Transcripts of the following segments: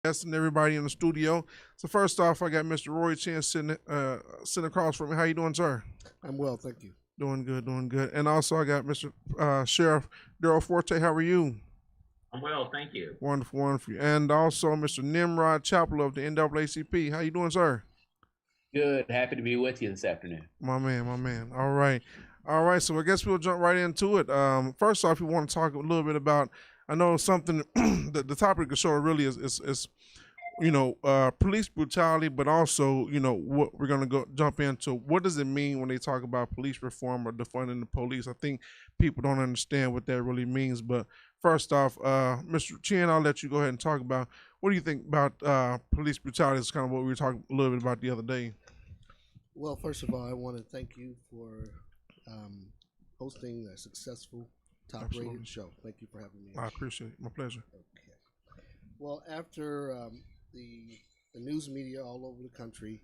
guests and everybody in the studio. So first off, I got Mr. Roy Chan sitting across from me. How you doing, sir? I'm well, thank you. Doing good, doing good. And also I got Mr. Sheriff Daryl Forte. How are you? I'm well, thank you. Wonderful, wonderful. And also Mr. Nimrod Chapel of the NAACP. How you doing, sir? Good. Happy to be with you this afternoon. My man, my man. All right. All right, so I guess we'll jump right into it. First off, you want to talk a little bit about, I know something, the topic of the show really is police brutality, but also, what we're going to go jump into. What does it mean when they talk about police reform or defunding the police? I think people don't understand what that really means. But first off, Mr. Chen, I'll let you go ahead and talk about what do you think about police brutality? It's kind of what we were talking a little bit about the other day. Well, first of all, I want to thank you for hosting a successful Absolutely. top-rated show. Thank you for having me. I appreciate it. My pleasure. Okay. Well, after the news media all over the country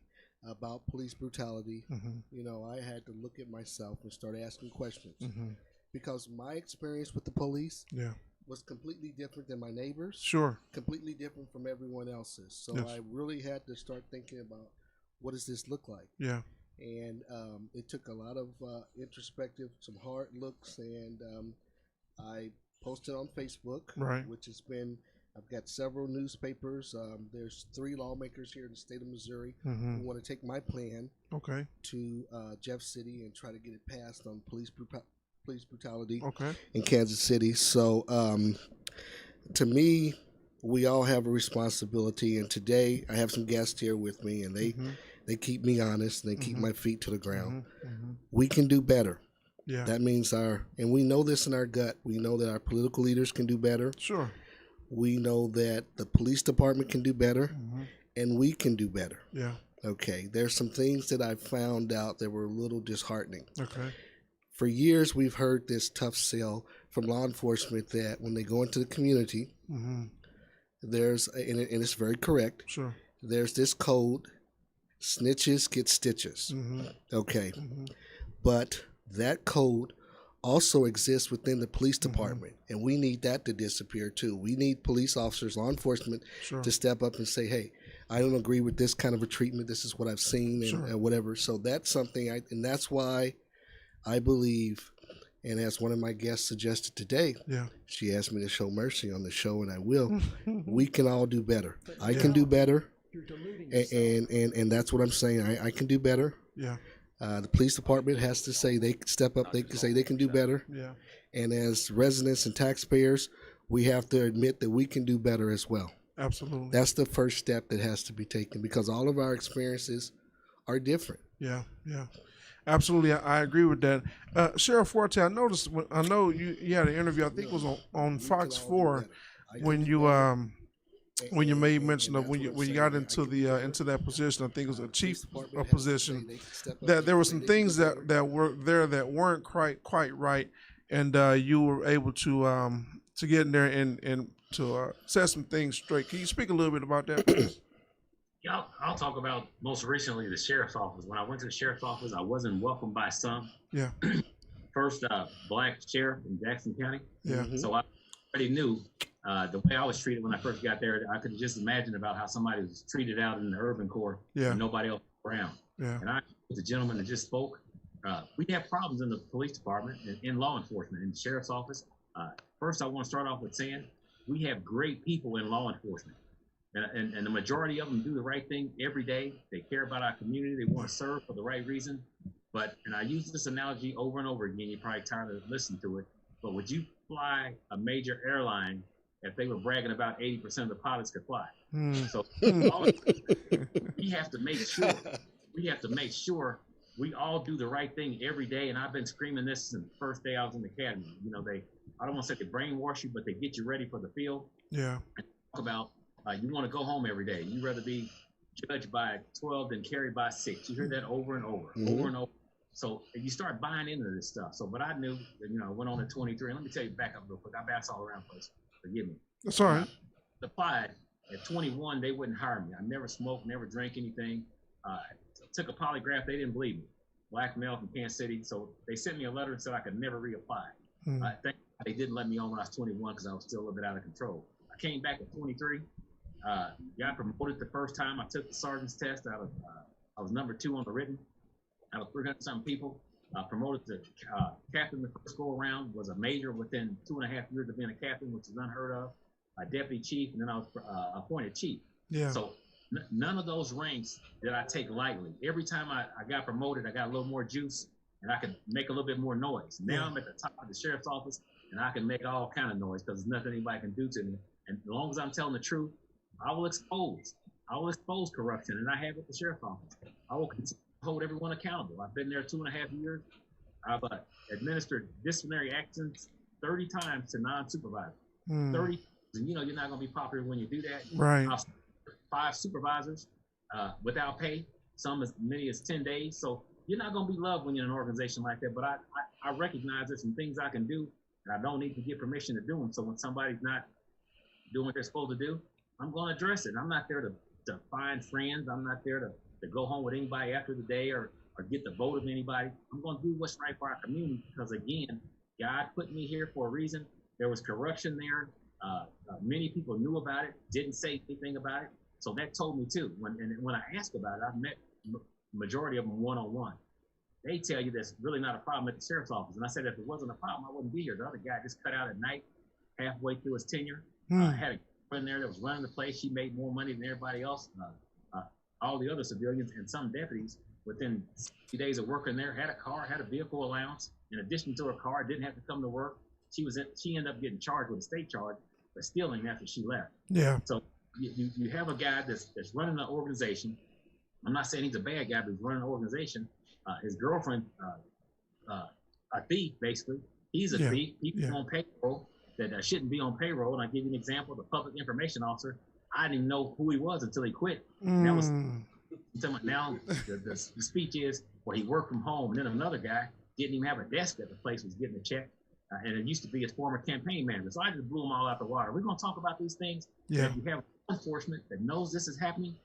about police brutality, I had to look at myself and start asking questions because my experience with the police Yeah. was completely different than my neighbors, Sure. completely different from everyone else's. So Yes. I really had to start thinking about what does this look like. Yeah. And it took a lot of introspective, some hard looks, and I posted on Facebook, Right. which has been. I've got several newspapers. There's 3 lawmakers here in the state of Missouri who want to take my plan Okay. to Jeff City and try to get it passed on police brutality Okay. in Kansas City. So, to me, we all have a responsibility. And today, I have some guests here with me, and they keep me honest. And they keep my feet to the ground. We can do better. Yeah. That means and we know this in our gut. We know that our political leaders can do better. Sure. We know that the police department can do better, and we can do better. Yeah. Okay, there's some things that I found out that were a little disheartening. Okay. For years, we've heard this tough sell from law enforcement that when they go into the community, and it's very correct, Sure. there's this code, snitches get stitches. Okay, but that code also exists within the police department, and we need that to disappear too. We need police officers, law enforcement, Sure. to step up and say, hey, I don't agree with this kind of a treatment. This is what I've seen, and Sure. whatever. So that's something, and that's why I believe, and as one of my guests suggested today, Yeah. she asked me to show mercy on the show, and I will. We can all do better. I Yeah. can do better, and that's what I'm saying. I can do better. Yeah. The police department has to say they can step up. They can say they can do better. Yeah. And as residents and taxpayers, we have to admit that we can do better as well. Absolutely. That's the first step that has to be taken because all of our experiences are different. Yeah. Yeah. Absolutely, I agree with that. Sheriff Forte, I noticed. I know you had an interview. I think it was on Fox 4 when you made mention of when you got into that position. I think it was a chief position. That there were some things that were there that weren't quite right, and you were able to get in there and to set some things straight. Can you speak a little bit about that, please? Yeah, I'll talk about most recently the sheriff's office. When I went to the sheriff's office, I wasn't welcomed by some. Yeah. First, black sheriff in Jackson County. Yeah. So I already knew the way I was treated when I first got there. I could just imagine about how somebody was treated out in the urban core Yeah. and nobody else around. Yeah. And I was a gentleman that just spoke. We have problems in the police department and in law enforcement, in the sheriff's office. First, I want to start off with saying we have great people in law enforcement. And the majority of them do the right thing every day. They care about our community. They want to serve for the right reason. And I use this analogy over and over again. You're probably tired of listening to it. But would you fly a major airline if they were bragging about 80% of the pilots could fly? So we have to make sure we all do the right thing every day. And I've been screaming this since the first day I was in the academy. I don't want to say they brainwash you, but they get you ready for the field. Yeah. And talk about you want to go home every day. You'd rather be judged by 12 than carried by 6. You hear that over and over, over and over. So you start buying into this stuff. But I knew that, I went on at 23. And let me tell you, back up real quick. I bounce all around the place. Forgive me. That's all right. Applied at 21, they wouldn't hire me. I never smoked, never drank anything. Took a polygraph. They didn't believe me. Black male from Kansas City. So they sent me a letter and said I could never reapply. They didn't let me on when I was 21 because I was still a little bit out of control. I came back at 23. Got promoted the first time I took the sergeant's test. I was number 2 on the written out of 300 something people. Promoted to captain the first go around. Was a major within 2.5 years of being a captain, which is unheard of. A deputy chief, and then I was appointed chief. Yeah. So none of those ranks did I take lightly. Every time I got promoted, I got a little more juice, and I could make a little bit more noise. Now I'm at the top of the sheriff's office, and I can make all kind of noise because there's nothing anybody can do to me. And as long as I'm telling the truth, I will expose corruption, and I have at the sheriff's office. I will continue to hold everyone accountable. I've been there 2.5 years. I've administered disciplinary actions 30 times to non-supervisors. 30, and you know you're not going to be popular when you do that. Right. I've 5 supervisors without pay, some as many as 10 days. So you're not going to be loved when you're in an organization like that. But I recognize there's some things I can do, and I don't need to get permission to do them. So when somebody's not doing what they're supposed to do, I'm going to address it. I'm not there to find friends. I'm not there to go home with anybody after the day or get the vote of anybody. I'm going to do what's right for our community because, again, God put me here for a reason. There was corruption there. Many people knew about it, didn't say anything about it. So that told me too. When I asked about it, I've met majority of them one-on-one. They tell you that's really not a problem at the sheriff's office. And I said, if it wasn't a problem, I wouldn't be here. The other guy just cut out at night, halfway through his tenure. Had a girl in there that was running the place. She made more money than everybody else. All the other civilians and some deputies within 60 days of working there had a car, had a vehicle allowance. In addition to her car, didn't have to come to work. She ended up getting charged with a state charge for stealing after she left. Yeah. So you have a guy that's running an organization. I'm not saying he's a bad guy, but he's running an organization. His girlfriend, a thief, basically. He's a thief. He's on payroll that shouldn't be on payroll. And I'll give you an example. The public information officer, I didn't even know who he was until he quit. That was now the speech is, well, he worked from home. And then another guy didn't even have a desk at the place, was getting a check. And it used to be his former campaign manager. So I just blew them all out the water. We're going to talk about these things. Yeah. If you have law enforcement that knows this is happening,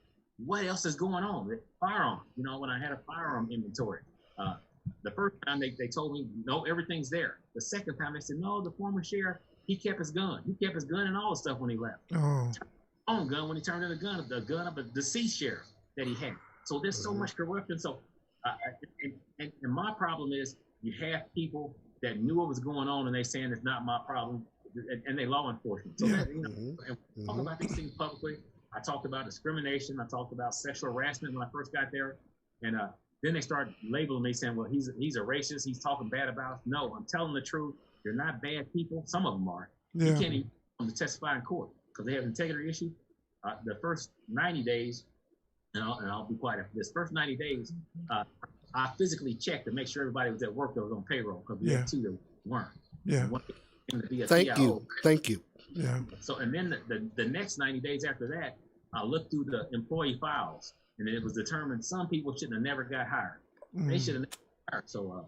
what else is going on? Firearm, when I had a firearm inventory. The first time they told me, no, everything's there. The second time they said, no, the former sheriff, he kept his gun. He kept his gun and all the stuff when he left. Oh. Own gun when he turned in the gun of a deceased sheriff that he had. So there's so much corruption. So, and my problem is you have people that knew what was going on and they saying it's not my problem, and they law enforcement. So and we talk about these things publicly. I talked about discrimination. I talked about sexual harassment when I first got there, and then they started labeling me, saying, "Well, he's a racist. He's talking bad about us." No, I'm telling the truth. They're not bad people. Some of them are. Yeah. You can't even come to testify in court because they have integrity issues. The first 90 days, and I'll be quiet after this. First 90 days, I physically checked to make sure everybody was at work that was on payroll because we had 2 that weren't. Yeah. Thank you. Yeah. So, and then the next 90 days after that, I looked through the employee files, and it was determined some people should have never got hired. They should have never hired. So,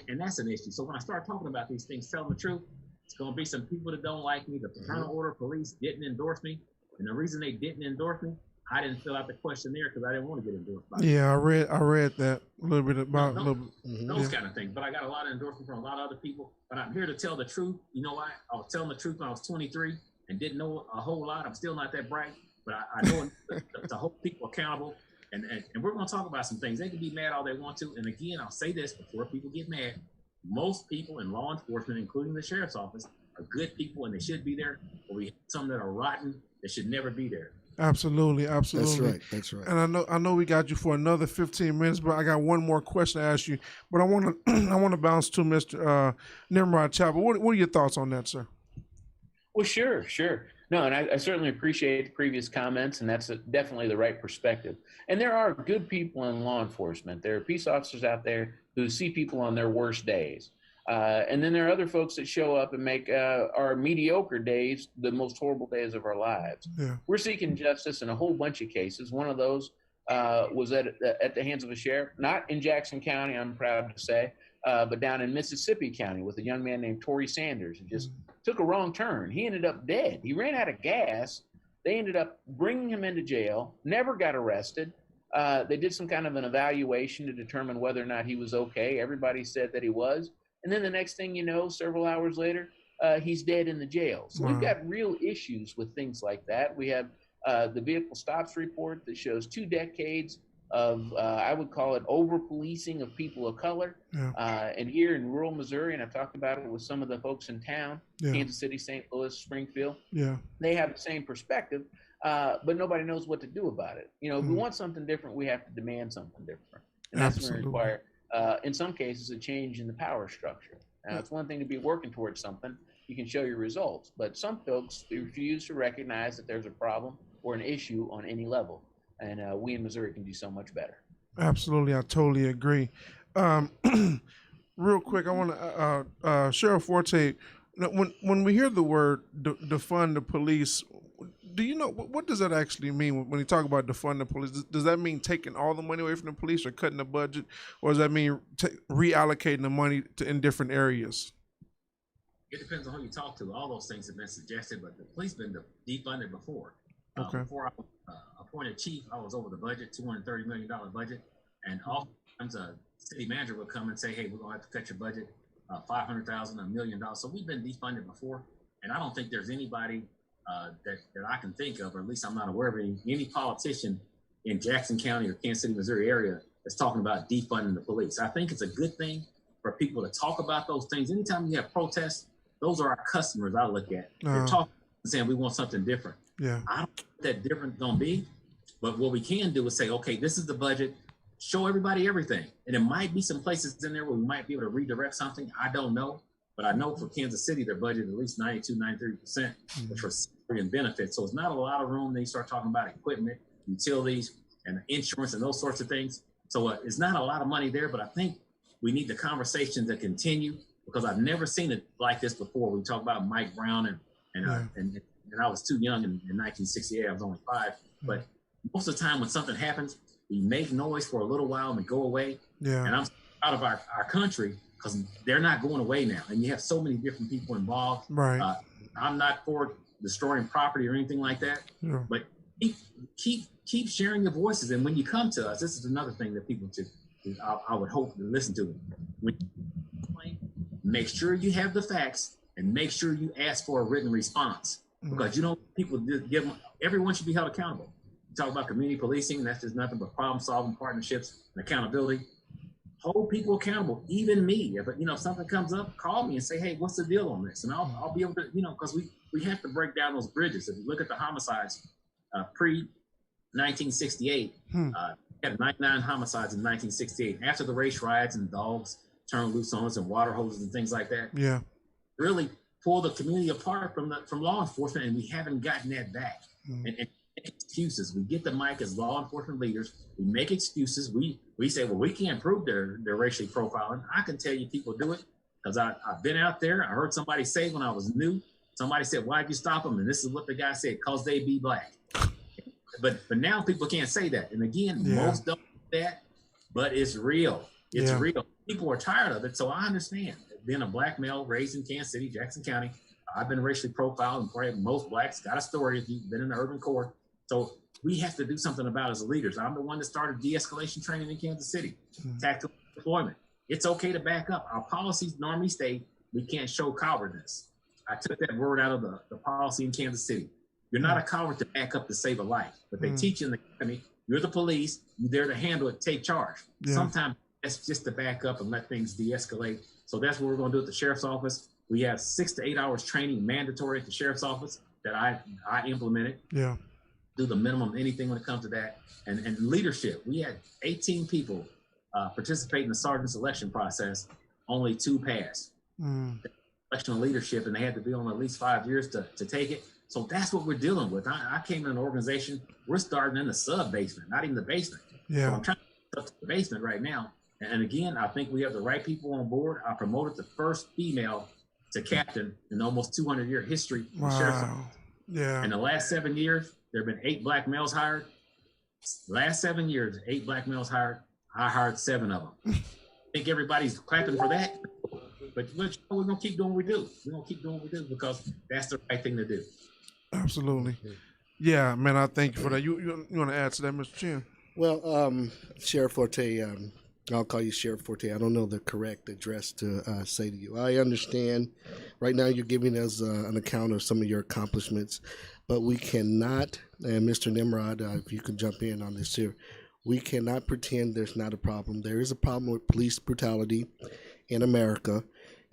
and that's an issue. So when I start talking about these things, telling the truth, it's going to be some people that don't like me. The Fraternal Order of Police didn't endorse me, and the reason they didn't endorse me, I didn't fill out the questionnaire because I didn't want to get endorsed by them. Yeah, I read that a little bit about those kind of things. But I got a lot of endorsement from a lot of other people. But I'm here to tell the truth. You know why? I was telling the truth when I was 23 and didn't know a whole lot. I'm still not that bright, but I know to hold people accountable. And we're going to talk about some things. They can be mad all they want to. And again, I'll say this before people get mad. Most people in law enforcement, including the sheriff's office, are good people and they should be there. But we have some that are rotten that should never be there. Absolutely. That's right. And I know we got you for another 15 minutes, but I got one more question to ask you. But I want to bounce to Mr. Nimrod Chapel. What are your thoughts on that, sir? Well, sure. No, and I certainly appreciate the previous comments, and that's definitely the right perspective. And there are good people in law enforcement. There are peace officers out there who see people on their worst days. And then there are other folks that show up and make our mediocre days the most horrible days of our lives. Yeah. We're seeking justice in a whole bunch of cases. One of those was at the hands of a sheriff, not in Jackson County, I'm proud to say, but down in Mississippi County with a young man named Torrey Sanders who just took a wrong turn. He ended up dead. He ran out of gas. They ended up bringing him into jail, never got arrested. They did some kind of an evaluation to determine whether or not he was okay. Everybody said that he was. And then the next thing you know, several hours later, he's dead in the jail. So we've got real issues with things like that. We have the vehicle stops report that shows 2 decades of, I would call it over policing of people of color. Yeah. And here in rural Missouri, and I've talked about it with some of the folks in town, Yeah. Kansas City, St. Louis, Springfield, Yeah. they have the same perspective, but nobody knows what to do about it. You know, if we want something different, we have to demand something different. And that's going to require, in some cases, a change in the power structure. Now, it's one thing to be working towards something. You can show your results, but some folks refuse to recognize that there's a problem or an issue on any level. And we in Missouri can do so much better. Absolutely. I totally agree. Real quick, I want to, Sheriff Forte, when we hear the word defund the police, do you know what does that actually mean when you talk about defund the police? Does that mean taking all the money away from the police or cutting the budget, or does that mean reallocating the money in different areas? It depends on who you talk to. All those things have been suggested, but the police been defunded before. Okay. Before I was appointed chief, I was over the budget, $230 million budget, and oftentimes a city manager would come and say, "Hey, we're gonna have to cut your budget, $500,000, $1 million." So we've been defunded before, and I don't think there's anybody that I can think of, or at least I'm not aware of any politician in Jackson County or Kansas City, Missouri area that's talking about defunding the police. I think it's a good thing for people to talk about those things. Anytime you have protests, those are our customers I look at. They're talking and saying we want something different. Yeah. I don't know what that different gonna be, but what we can do is say, okay, this is the budget, show everybody everything. And there might be some places in there where we might be able to redirect something. I don't know. But I know for Kansas City, their budget at least 92, 93% is for salary and benefits. So it's not a lot of room. Then you start talking about equipment, utilities, and insurance and those sorts of things. So it's not a lot of money there, but I think we need the conversation to continue, because I've never seen it like this before. We talk about Mike Brown and I was too young in 1968. I was only 5. But most of the time when something happens, we make noise for a little while and we go away. Yeah. And I'm proud of our country, because they're not going away now. And you have so many different people involved. Right. I'm not for destroying property or anything like that, but keep sharing your voices. And when you come to us, this is another thing that people I would hope to listen to. When you complain, make sure you have the facts and make sure you ask for a written response, because people give them, everyone should be held accountable. You talk about community policing, that's just nothing but problem solving, partnerships, and accountability. Hold people accountable, even me. If something comes up, call me and say, "Hey, what's the deal on this?" And I'll be able to, because we have to break down those bridges. If you look at the homicides pre-1968, had 99 homicides in 1968. After the race riots and dogs turned loose on us and water hoses and things like that, really pull the community apart from law enforcement, and we haven't gotten that back. And excuses. We get the mic as law enforcement leaders. We make excuses. We say, well, we can't prove they're racially profiling. I can tell you people do it, because I've been out there. I heard somebody say when I was new, somebody said, "Why'd you stop them?" And this is what the guy said: "Cause they be black." But now people can't say that. And again, most don't do that, but it's real. It's real. People are tired of it. So I understand. Being a black male raised in Kansas City, Jackson County, I've been racially profiled, and probably most blacks got a story if you've been in the urban core. So we have to do something about it as leaders. I'm the one that started de-escalation training in Kansas City, tactical deployment. It's okay to back up. Our policies normally state we can't show cowardness. I took that word out of the policy in Kansas City. You're not a coward to back up to save a life, but they teach you in the academy, you're the police, you're there to handle it, take charge. Sometimes that's just to back up and let things de-escalate. So that's what we're going to do at the sheriff's office. We have 6 to 8 hours training mandatory at the sheriff's office that I implemented. Do the minimum anything when it comes to that. And leadership, we had 18 people participate in the sergeant selection process. Only 2 passed. Election of leadership, and they had to be on at least 5 years to take it. So that's what we're dealing with. I came in an organization, we're starting in the sub basement, not even the basement. So I'm trying to get up to the basement right now. And again, I think we have the right people on board. I promoted the first female to captain in almost 200-year history. Wow. In the last 7 years, there have been 8 black males hired. Last 7 years, 8 black males hired. I hired 7 of them. I think everybody's clapping for that. But we're going to keep doing what we do. We're going to keep doing what we do, because that's the right thing to do. Absolutely. Yeah, man, I thank you for that. You want to add to that, Mr. Chin? Well, Sheriff Forte, I'll call you Sheriff Forte. I don't know the correct address to say to you. I understand right now you're giving us an account of some of your accomplishments, but we cannot and Mr. Nimrod, if you can jump in on this here, we cannot pretend there's not a problem. There is a problem with police brutality in America,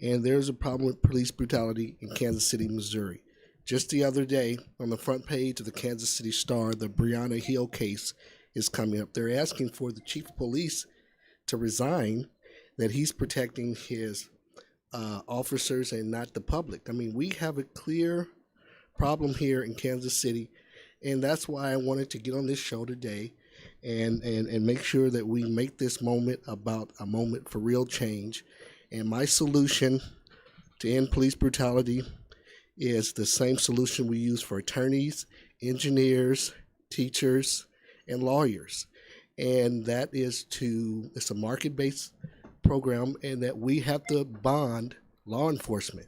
and there's a problem with police brutality in Kansas City, Missouri. Just the other day, on the front page of the Kansas City Star, the Breonna Hill case is coming up. They're asking for the chief of police to resign, that he's protecting his officers and not the public. I mean, we have a clear problem here in Kansas City, and that's why I wanted to get on this show today and make sure that we make this moment about a moment for real change. And my solution to end police brutality is the same solution we use for attorneys, engineers, teachers, and lawyers. And that is it's a market-based program, and that we have to bond law enforcement.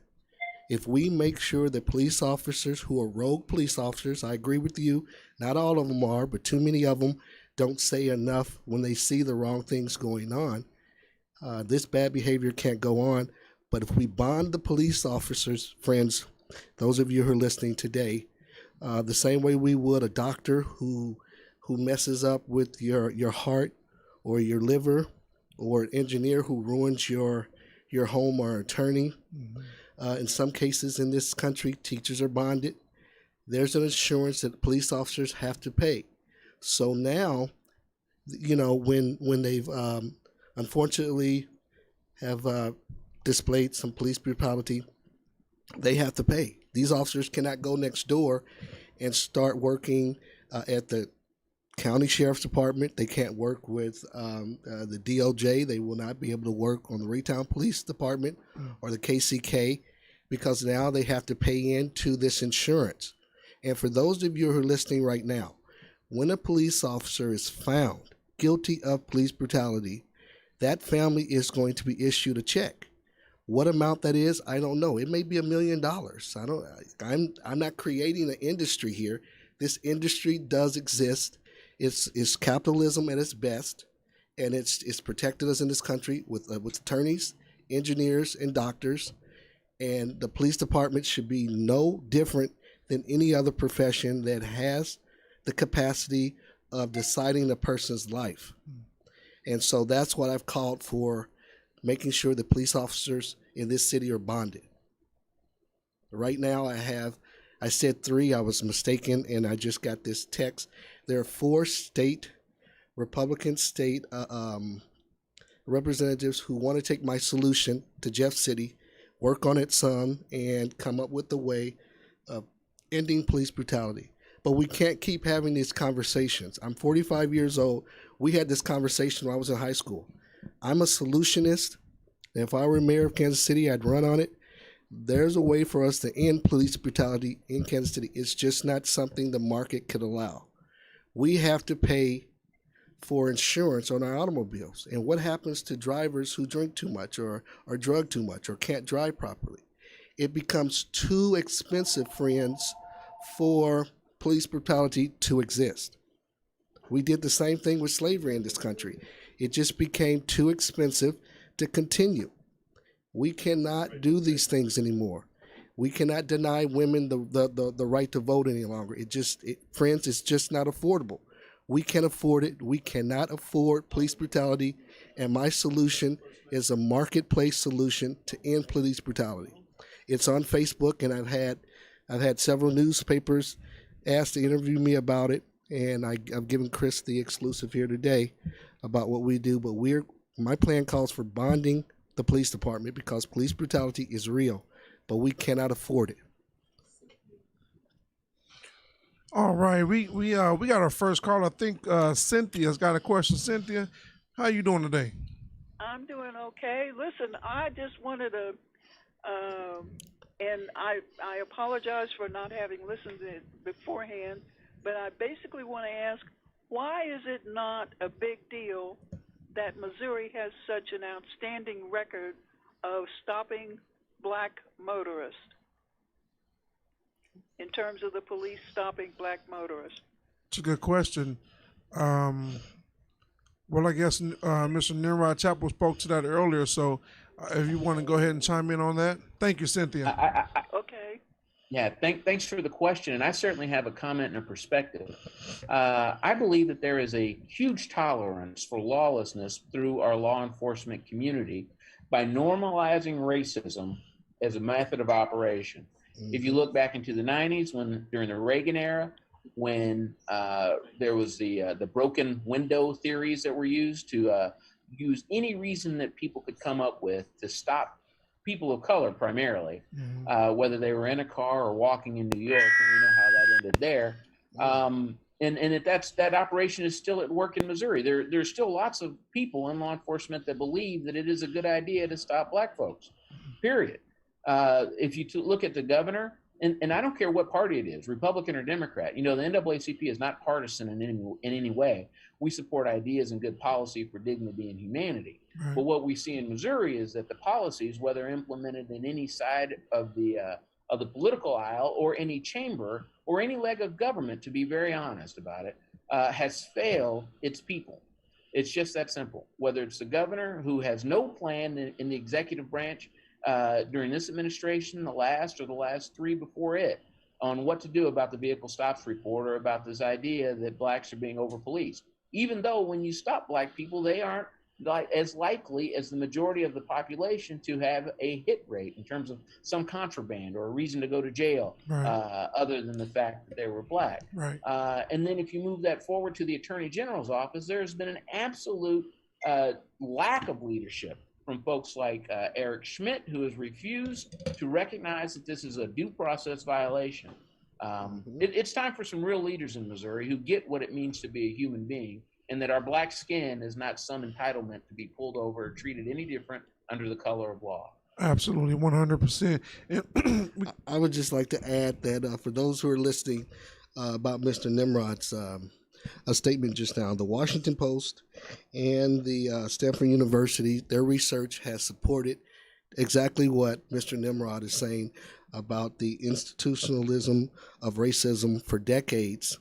If we make sure that police officers who are rogue police officers, I agree with you, not all of them are, but too many of them don't say enough when they see the wrong things going on. This bad behavior can't go on. But if we bond the police officers, friends, those of you who are listening today, the same way we would a doctor who messes up with your heart or your liver, or an engineer who ruins your home, or an attorney. In some cases in this country, teachers are bonded. There's an insurance that police officers have to pay. So now, when they've unfortunately have displayed some police brutality, they have to pay. These officers cannot go next door and start working at the county sheriff's department. They can't work with the DOJ. They will not be able to work on the Raytown Police Department or the KCK, because now they have to pay into this insurance. And for those of you who are listening right now, when a police officer is found guilty of police brutality, that family is going to be issued a check. What amount that is, I don't know. It may be $1 million. I'm not creating an industry here. This industry does exist. It's capitalism at its best, and it's protected us in this country with attorneys, engineers, and doctors. And the police department should be no different than any other profession that has the capacity of deciding a person's life. And so that's what I've called for, making sure that police officers in this city are bonded. Right now I said 3, I was mistaken, and I just got this text. There are 4 Republican state representatives who want to take my solution to Jeff City, work on it some, and come up with a way of ending police brutality. But we can't keep having these conversations. I'm 45 years old. We had this conversation when I was in high school. I'm a solutionist. And if I were mayor of Kansas City, I'd run on it. There's a way for us to end police brutality in Kansas City. It's just not something the market could allow. We have to pay for insurance on our automobiles. And what happens to drivers who drink too much or drug too much or can't drive properly? It becomes too expensive, friends, for police brutality to exist. We did the same thing with slavery in this country. It just became too expensive to continue. We cannot do these things anymore. We cannot deny women the right to vote any longer. Friends, it's just not affordable. We can't afford it. We cannot afford police brutality. And my solution is a marketplace solution to end police brutality. It's on Facebook, and I've had several newspapers asked to interview me about it, and I've given Chris the exclusive here today about what we do. But my plan calls for bonding the police department, because police brutality is real, but we cannot afford it. All right, we got our first call. I think Cynthia's got a question. Cynthia, how you doing today? I'm doing okay. Listen, I just wanted to, and I apologize for not having listened to it beforehand, but I basically want to ask, why is it not a big deal that Missouri has such an outstanding record of stopping black motorists, in terms of the police stopping black motorists? It's a good question. Well, I guess Mr. Nimrod Chapel spoke to that earlier, so if you want to go ahead and chime in on that. Thank you, Cynthia. Okay. Yeah, thanks for the question. And I certainly have a comment and a perspective. I believe that there is a huge tolerance for lawlessness through our law enforcement community by normalizing racism as a method of operation. If you look back into the 90s, during the Reagan era, when there was the broken window theories that were used to use any reason that people could come up with to stop people of color primarily, whether they were in a car or walking in New York, and we know how that ended there. And that operation is still at work in Missouri. There's still lots of people in law enforcement that believe that it is a good idea to stop black folks, period. If you look at the governor, and I don't care what party it is, Republican or Democrat, the NAACP is not partisan in any way. We support ideas and good policy for dignity and humanity. Right. But what we see in Missouri is that the policies, whether implemented in any side of the political aisle or any chamber or any leg of government, to be very honest about it, has failed its people. It's just that simple. Whether it's the governor who has no plan in the executive branch during this administration, the last three before it, on what to do about the vehicle stops report or about this idea that blacks are being over-policed. Even though when you stop black people, they aren't as likely as the majority of the population to have a hit rate in terms of some contraband or a reason to go to jail, right, other than the fact that they were black. Right. And then if you move that forward to the Attorney General's office, there's been an absolute lack of leadership from folks like Eric Schmidt, who has refused to recognize that this is a due process violation. It's time for some real leaders in Missouri who get what it means to be a human being, and that our black skin is not some entitlement to be pulled over or treated any different under the color of law. Absolutely, 100%. I would just like to add that for those who are listening about Mr. Nimrod's a statement just now, the Washington Post and the Stanford University, their research has supported exactly what Mr. Nimrod is saying about the institutionalism of racism for decades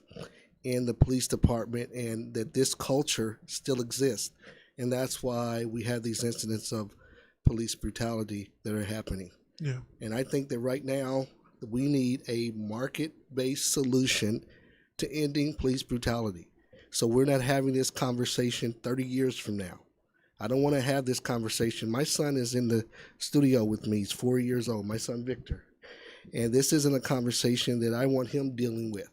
in the police department, and that this culture still exists. And that's why we have these incidents of police brutality that are happening. Yeah. And I think that right now we need a market-based solution to ending police brutality. So we're not having this conversation 30 years from now. I don't want to have this conversation. My son is in the studio with me. He's 4 years old, my son Victor. And this isn't a conversation that I want him dealing with.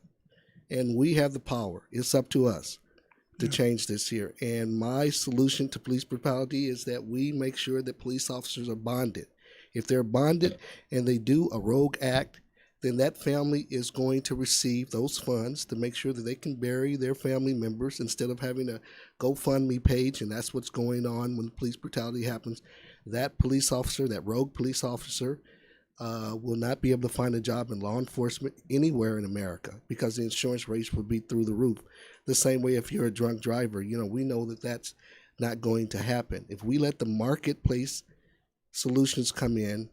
And we have the power. It's up to us to change this here. And my solution to police brutality is that we make sure that police officers are bonded. If they're bonded and they do a rogue act, then that family is going to receive those funds to make sure that they can bury their family members instead of having a GoFundMe page. And that's what's going on when police brutality happens. That police officer, that rogue police officer, will not be able to find a job in law enforcement anywhere in America because the insurance rates would be through the roof. The same way if you're a drunk driver, we know that that's not going to happen. If we let the marketplace solutions come in,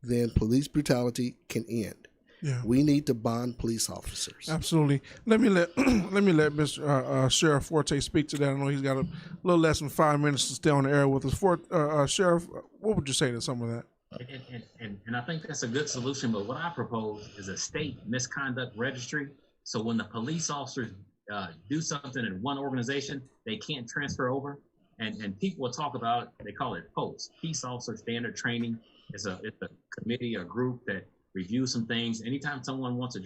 then police brutality can end. Yeah. We need to bond police officers. Absolutely. Let me let Mr. Sheriff Forte speak to that. I know he's got a little less than 5 minutes to stay on the air with us. Sheriff, what would you say to some of that? And I think that's a good solution, but what I propose is a state misconduct registry. So when the police officers do something in one organization, they can't transfer over. And people will talk about, they call it POST, Peace Officer Standard Training. It's a committee, a group that reviews some things. Anytime someone wants to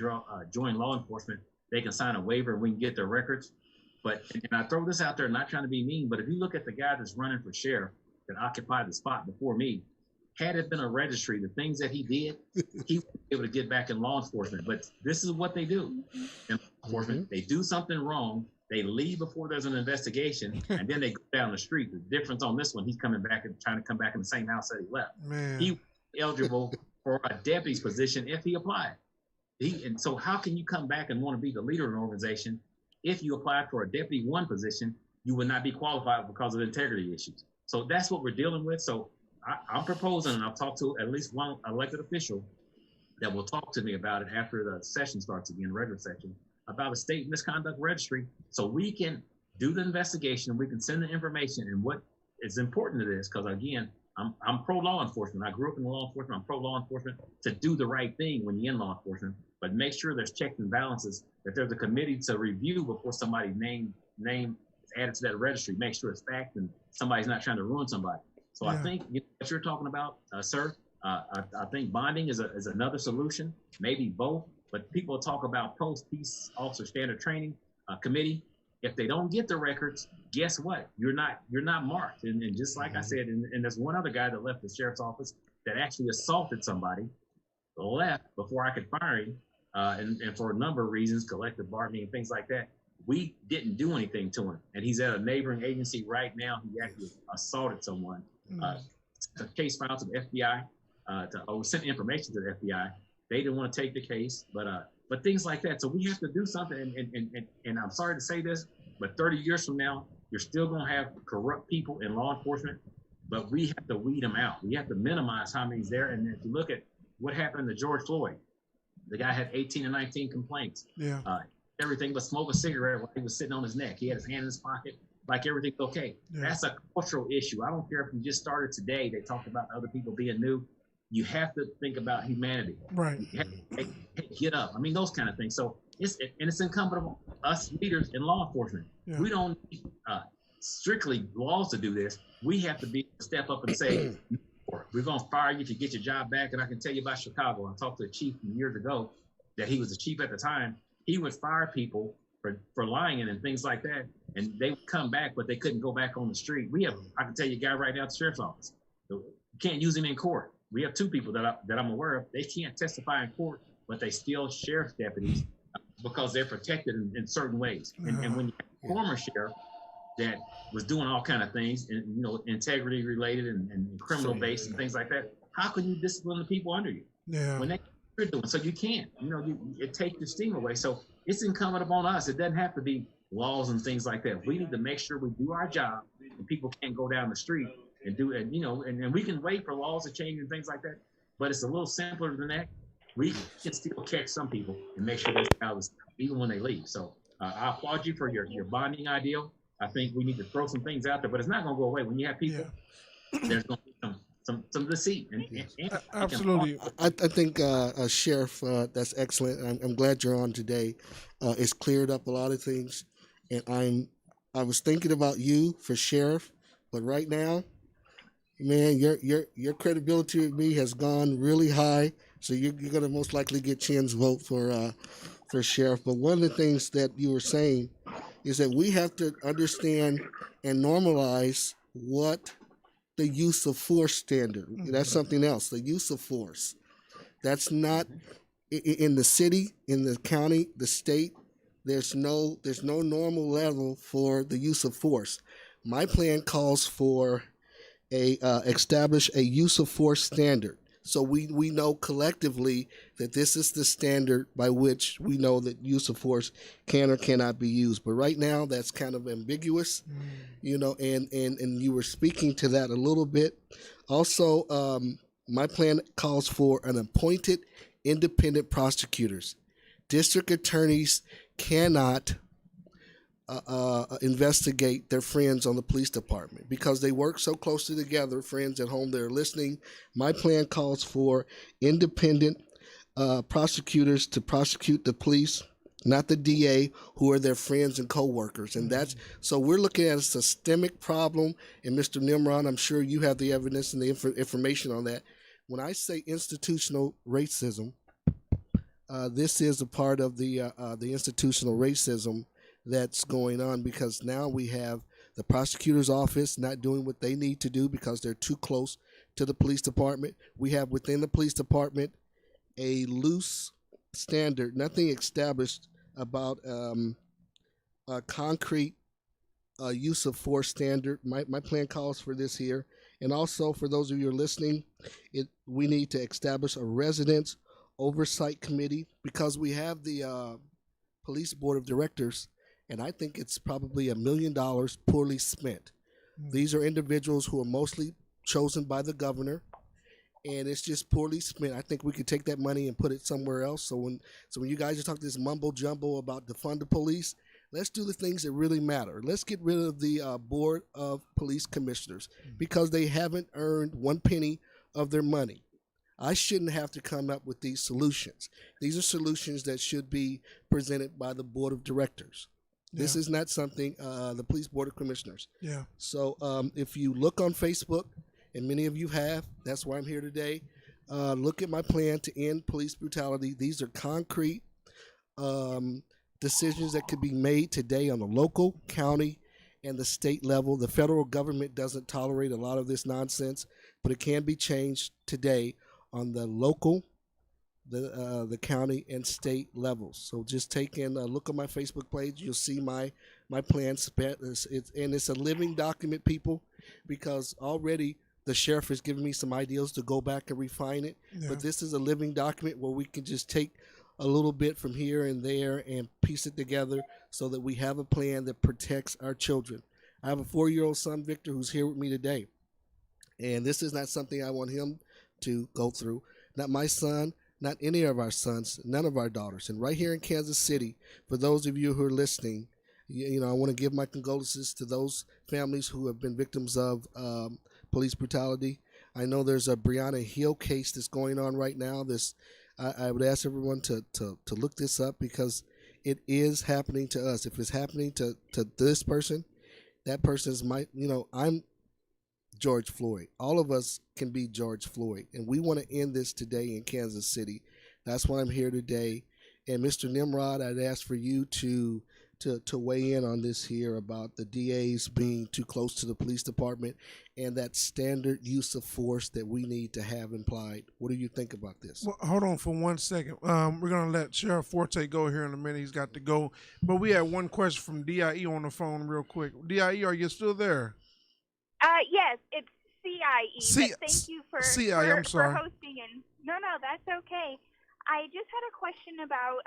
join law enforcement, they can sign a waiver and we can get their records. But, and I throw this out there, not trying to be mean, but if you look at the guy that's running for sheriff that occupied the spot before me, had it been a registry, the things that he did, he would be able to get back in law enforcement. But this is what they do in law enforcement. They do something wrong, they leave before there's an investigation, and then they go down the street. The difference on this one, he's coming back and trying to come back in the same house that he left. Man. He was eligible for a deputy's position if he applied. And so how can you come back and want to be the leader of an organization if you applied for a deputy one position, you would not be qualified because of integrity issues. So that's what we're dealing with. So I'm proposing, and I'll talk to at least one elected official that will talk to me about it after the session starts again, regular session, about a state misconduct registry, so we can do the investigation, we can send the information. And what is important to this, because again, I'm pro law enforcement. I grew up in law enforcement. I'm pro law enforcement to do the right thing when you're in law enforcement, but make sure there's checks and balances. That there's a committee to review before somebody's name is added to that registry. Make sure it's fact and somebody's not trying to ruin somebody. So I think what you're talking about, sir. I think bonding is another solution, maybe both. But people talk about post-peace officer standard training committee. If they don't get the records, guess what? You're not marked. And just like I said, and there's one other guy that left the sheriff's office that actually assaulted somebody, left before I could fire him, and for a number of reasons, collective bargaining and things like that. We didn't do anything to him, and he's at a neighboring agency right now. He actually assaulted someone. The case filed to the FBI. Sent information to the FBI. They didn't want to take the case, but things like that. So we have to do something. And I'm sorry to say this, but 30 years from now, you're still going to have corrupt people in law enforcement. But we have to weed them out. We have to minimize how many's there. And if you look at what happened to George Floyd, the guy had 18 or 19 complaints. Yeah. Everything but smoke a cigarette while he was sitting on his neck. He had his hand in his pocket, like everything's okay. Yeah. That's a cultural issue. I don't care if you just started today. They talked about other people being new. You have to think about humanity. Right. You have to, hey, get up. I mean, those kind of things. So it's incumbent on us leaders in law enforcement. Yeah. We don't need strictly laws to do this. We have to step up and say, we're going to fire you if you get your job back. And I can tell you about Chicago. I talked to a chief years ago that he was the chief at the time. He would fire people for lying and things like that. And they would come back, but they couldn't go back on the street. I can tell you a guy right now at the sheriff's office. You can't use him in court. We have two people that I'm aware of. They can't testify in court, but they still sheriff's deputies because they're protected in certain ways. And when you have a former sheriff that was doing all kind of things, and integrity related and criminal based and things like that, how can you discipline the people under you? Yeah. When you're doing so, you can't. It takes your steam away. So it's incumbent upon us. It doesn't have to be laws and things like that. We need to make sure we do our job, and people can't go down the street and do it, and we can wait for laws to change and things like that, but it's a little simpler than that. We can still catch some people and make sure they stay out even when they leave. So I applaud you for your bonding ideal. I think we need to throw some things out there, but it's not going to go away. When you have people, there's going to be some deceit. And Absolutely. I think, Sheriff, that's excellent. I'm glad you're on today. It's cleared up a lot of things, and I was thinking about you for sheriff, but right now, man, your credibility with me has gone really high. So you're going to most likely get Chen's vote for sheriff. But one of the things that you were saying is that we have to understand and normalize what the use of force standard. That's something else. The use of force. That's not in the city, in the county, the state. There's no normal level for the use of force. My plan calls for establish a use of force standard. So we know collectively that this is the standard by which we know that use of force can or cannot be used. But right now that's kind of ambiguous, and you were speaking to that a little bit. Also, my plan calls for an appointed independent prosecutors. District attorneys cannot investigate their friends on the police department because they work so closely together. Friends at home that are listening, my plan calls for independent prosecutors to prosecute the police, not the DA, who are their friends and co-workers. And that's so we're looking at a systemic problem. And Mr. Nimrod, I'm sure you have the evidence and the information on that. When I say institutional racism, this is a part of the institutional racism that's going on, because now we have the prosecutor's office not doing what they need to do because they're too close to the police department. We have within the police department a loose standard, nothing established about a concrete use of force standard. My plan calls for this here. And also, for those of you who are listening, we need to establish a residence oversight committee, because we have the police board of directors, and I think it's probably $1 million poorly spent. These are individuals who are mostly chosen by the governor, and it's just poorly spent. I think we could take that money and put it somewhere else. So when you guys are talking this mumbo jumbo about defund the police, Let's do the things that really matter. Let's get rid of the Board of Police Commissioners because they haven't earned one penny of their money. I shouldn't have to come up with these solutions. These are solutions that should be presented by the Board of Directors. Yeah. This is not something, the Police Board of Commissioners. Yeah. So if you look on Facebook, and many of you have, that's why I'm here today, look at my plan to end police brutality. These are concrete decisions that could be made today on the local, county, and the state level. The federal government doesn't tolerate a lot of this nonsense, but it can be changed today on the local, the county, and state levels. So just take and look on my Facebook page. You'll see my plan. It's a living document, people, because already the sheriff has given me some ideas to go back and refine it. Yeah. But this is a living document where we can just take a little bit from here and there and piece it together so that we have a plan that protects our children. I have a 4-year-old son, Victor, who's here with me today. And this is not something I want him to go through. Not my son, not any of our sons, none of our daughters. And right here in Kansas City, for those of you who are listening, I want to give my condolences to those families who have been victims of police brutality. I know there's a Breonna Hill case that's going on right now. I would ask everyone to look this up because it is happening to us. If it's happening to this person, that person is I'm George Floyd. All of us can be George Floyd, and we want to end this today in Kansas City. That's why I'm here today. And Mr. Nimrod, I'd ask for you to weigh in on this here about the DAs being too close to the police department and that standard use of force that we need to have implied. What do you think about this? Well, hold on for 1 second. We're going to let Sheriff Forte go here in a minute. He's got to go. But we had one question from DIE on the phone real quick. DIE, are you still there? Yes, it's CIE. But thank you for I'm sorry. for hosting. And no, that's okay. I just had a question about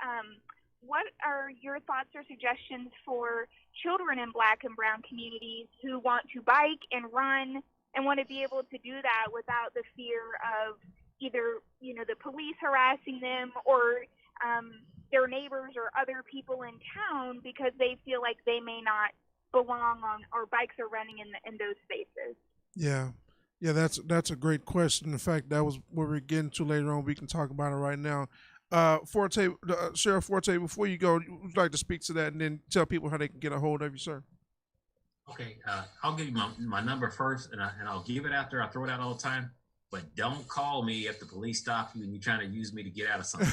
what are your thoughts or suggestions for children in Black and Brown communities who want to bike and run and want to be able to do that without the fear of either the police harassing them or their neighbors or other people in town because they feel like they may not belong on or bikes are running in those spaces. Yeah, that's a great question. In fact, that was what we're getting to later on. We can talk about it right now. Forte, Sheriff Forte, before you go, would like to speak to that and then tell people how they can get a hold of you, sir? Okay, I'll give you my number first, and I'll give it after I throw it out all the time. But don't call me if the police stop you and you're trying to use me to get out of something.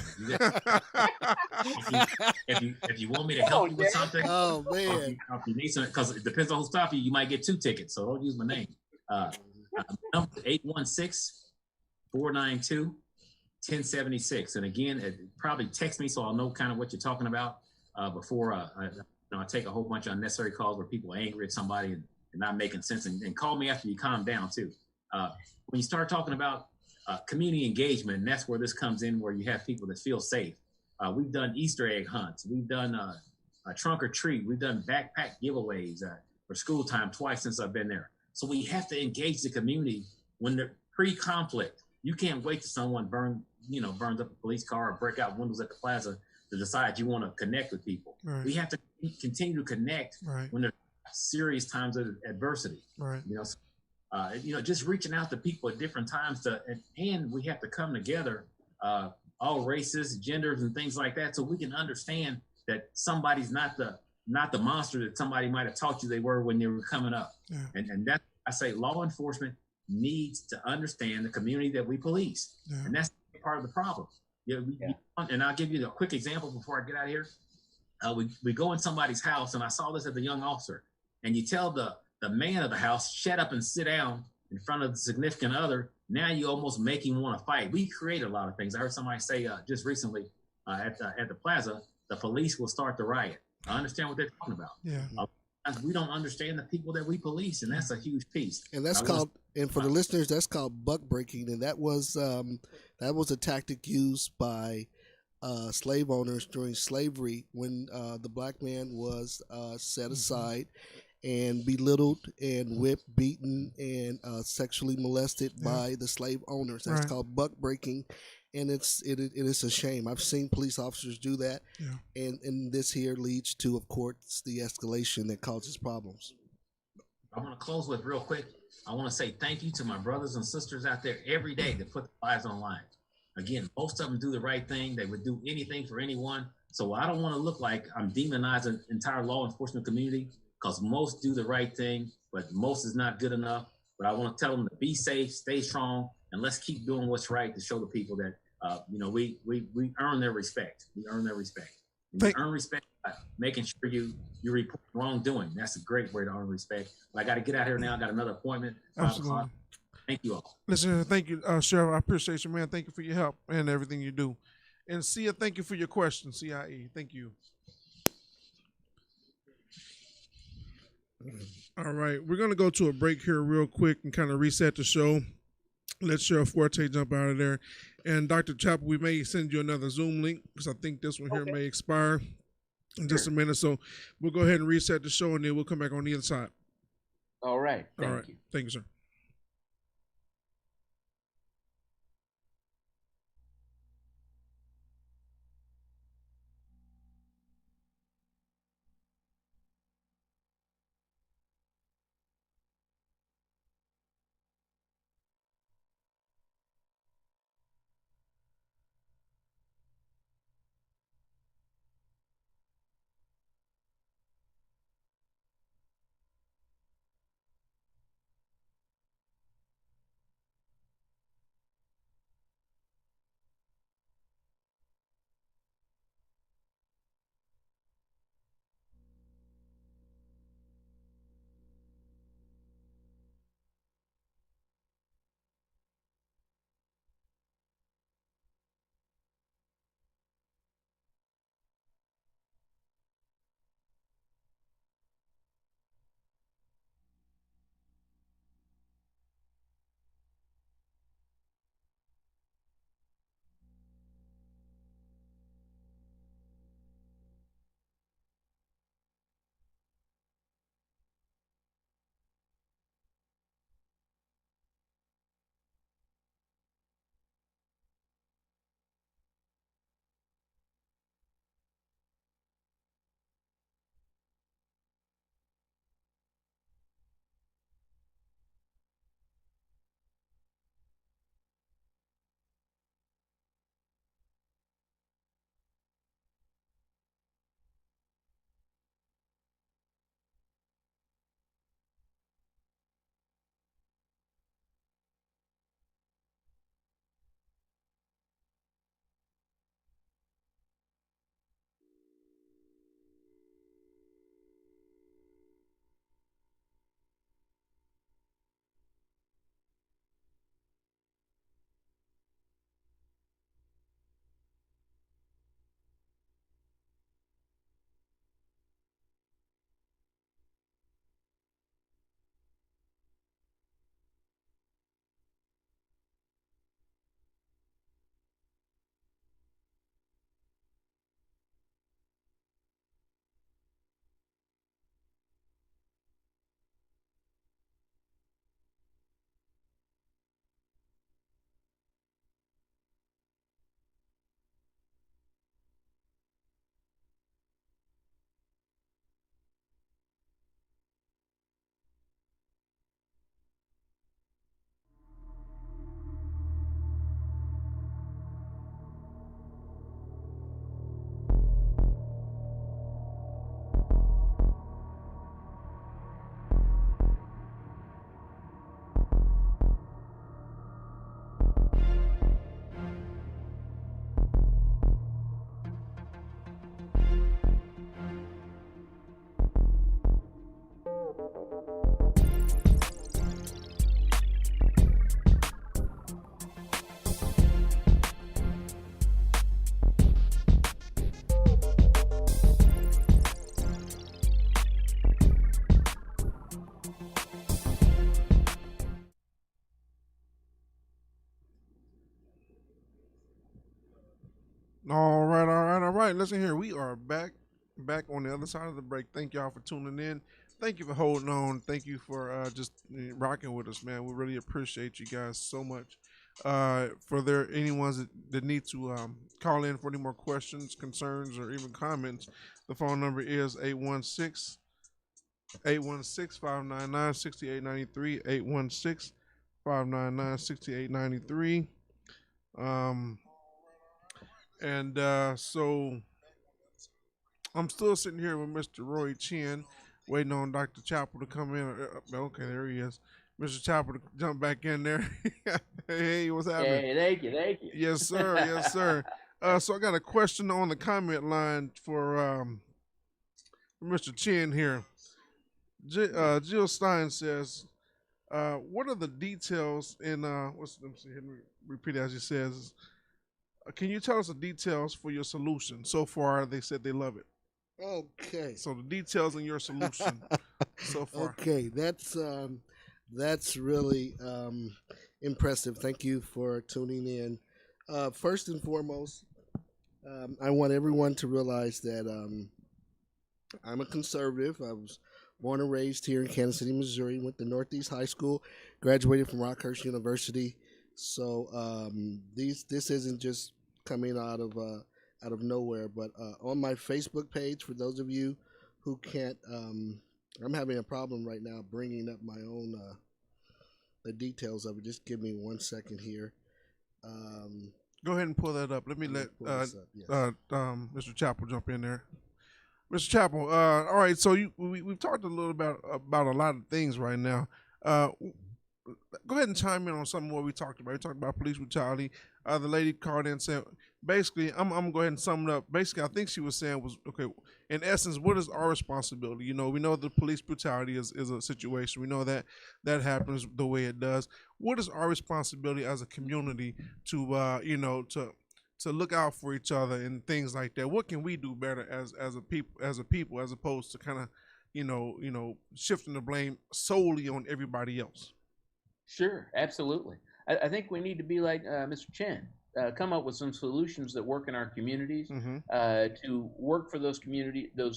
If you want me to help you with something, oh man, if you need something, because it depends on who stops you. You might get 2 tickets, so don't use my name. Number 816-492-1076, and again, probably text me so I'll know kind of what you're talking about before I take a whole bunch of unnecessary calls where people are angry at somebody and not making sense. And call me after you calm down too. When you start talking about community engagement, and that's where this comes in, where you have people that feel safe. We've done Easter egg hunts. We've done a trunk or treat. We've done backpack giveaways for school time twice since I've been there. So we have to engage the community when they're pre-conflict. You can't wait till someone burns up a police car or break out windows at the plaza to decide you want to connect with people. Right. We have to continue to connect when there's serious times of adversity. Right. Just reaching out to people at different times and we have to come together, all races, genders, and things like that, so we can understand that somebody's not the monster that somebody might have taught you they were when they were coming up. Yeah. And that, I say, law enforcement needs to understand the community that we police, and that's part of the problem. And I'll give you a quick example before I get out of here. We go in somebody's house, and I saw this as a young officer, and you tell the man of the house, shut up and sit down in front of the significant other. Now you almost make him want to fight. We create a lot of things. I heard somebody say just recently at the plaza, the police will start the riot. I understand what they're talking about. Yeah. We don't understand the people that we police, and that's a huge piece. And that's and for the listeners, that's called buck breaking, and that was a tactic used by slave owners during slavery when the Black man was set aside and belittled and whipped, beaten, and sexually molested by the slave owners. That's called buck breaking. and it is a shame. I've seen police officers do that, Yeah. and this here leads to, of course, the escalation that causes problems. I want to close with real quick. I want to say thank you to my brothers and sisters out there every day that put their lives on line. Again, most of them do the right thing. They would do anything for anyone. So I don't want to look like I'm demonizing the entire law enforcement community, because most do the right thing, but most is not good enough. But I want to tell them to be safe, stay strong, and let's keep doing what's right to show the people that we earn their respect. We earn their respect. You earn respect by making sure you report wrongdoing. That's a great way to earn respect. But I got to get out here now. I got another appointment. Absolutely. Thank you all. Listen, thank you, Sheriff. I appreciate you, man. Thank you for your help and everything you do. And Sia, thank you for your question. CIE, thank you. All right, we're gonna go to a break here real quick and kind of reset the show. Let Sheriff Forte jump out of there. And Dr. Chapel, we may send you another Zoom link because I think this one here may expire in just a minute. So we'll go ahead and reset the show, and then we'll come back on the other side. All right. Thank you. Thank you, sir. All right. Listen here, we are back on the other side of the break. Thank y'all for tuning in. Thank you for holding on. Thank you for just rocking with us, man. We really appreciate you guys so much. For there anyone's that need to call in for any more questions, concerns, or even comments, the phone number is 816-599-6893, 816-599-6893. Um, and so I'm still sitting here with Mr. Roy Chin, waiting on Dr. Chapel to come in. Okay, there he is. Mr. Chapel to jump back in there. Hey, what's happening? Hey, thank you. Yes, sir. Yes, sir. So I got a question on the comment line for Mr. Chin here. Jill Stein says, "What are the details in let me see, let me repeat it as he says. Can you tell us the details for your solution? So far, they said they love it. Okay. So the details in your solution so far. Okay, that's really impressive. Thank you for tuning in. First and foremost, I want everyone to realize that I'm a conservative. I was born and raised here in Kansas City, Missouri. Went to Northeast High School, graduated from Rockhurst University. So this isn't just coming out of nowhere. But on my Facebook page, for those of you who can't, I'm having a problem right now bringing up my own the details of it. Just give me 1 second here. Go ahead and pull that up. Let me let Yes. Mr. Chappell jump in there. Mr. Chappell, all right. So we've talked a little about a lot of things right now. Go ahead and chime in on some of what we talked about. We talked about police brutality. The lady called in and said, basically, I'm gonna go ahead and sum it up. Basically, I think she was saying was, okay, in essence, what is our responsibility? You know, we know the police brutality is a situation. We know that happens the way it does. What is our responsibility as a community to to look out for each other and things like that? What can we do better as a people as opposed to kind of shifting the blame solely on everybody else? Sure, absolutely. I think we need to be like Mr. Chen, come up with some solutions that work in our communities, Mm-hmm. to work for those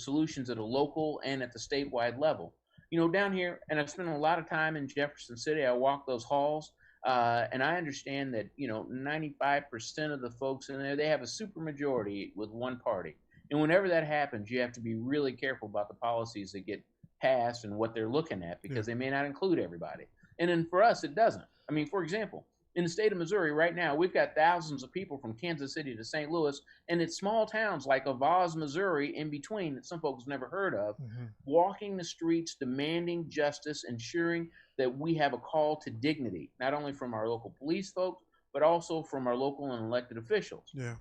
solutions at a local and at the statewide level. You know, down here, and I've spent a lot of time in Jefferson City. I walk those halls, and I understand that 95% of the folks in there, they have a supermajority with one party. And whenever that happens, you have to be really careful about the policies that get passed and what they're looking at, because they may not include everybody. And then for us, it doesn't. I mean, for example, in the state of Missouri right now, we've got thousands of people from Kansas City to St. Louis, and it's small towns like KUAW, Missouri, in between that some folks never heard of, walking the streets, demanding justice, ensuring that we have a call to dignity, not only from our local police folks, but also from our local and elected officials. Yeah.